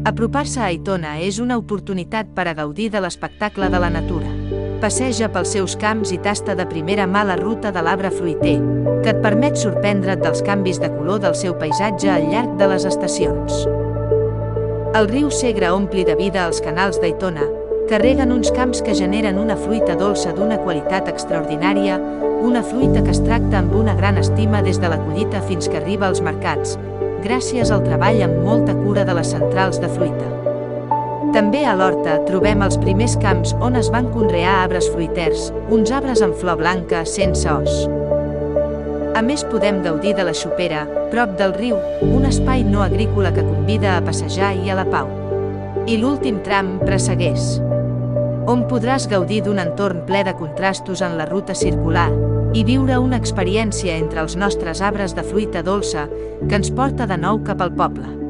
Apropar-se a Aitona és una oportunitat per a gaudir de l'espectacle de la natura. Passeja pels seus camps i tasta de primera mà la ruta de l'arbre fruiter, que et permet sorprendre't dels canvis de color del seu paisatge al llarg de les estacions. El riu Segre ompli de vida els canals d'Aitona, que reguen uns camps que generen una fruita dolça d'una qualitat extraordinària, una fruita que es tracta amb una gran estima des de la collita fins que arriba als mercats, gràcies al treball amb molta cura de les centrals de fruita. També a l'horta trobem els primers camps on es van conrear arbres fruiters, uns arbres amb flor blanca sense os. A més podem gaudir de la Xopera, prop del riu, un espai no agrícola que convida a passejar i a la pau. I l'últim tram, Presseguers, on podràs gaudir d'un entorn ple de contrastos en la ruta circular i viure una experiència entre els nostres arbres de fruita dolça que ens porta de nou cap al poble.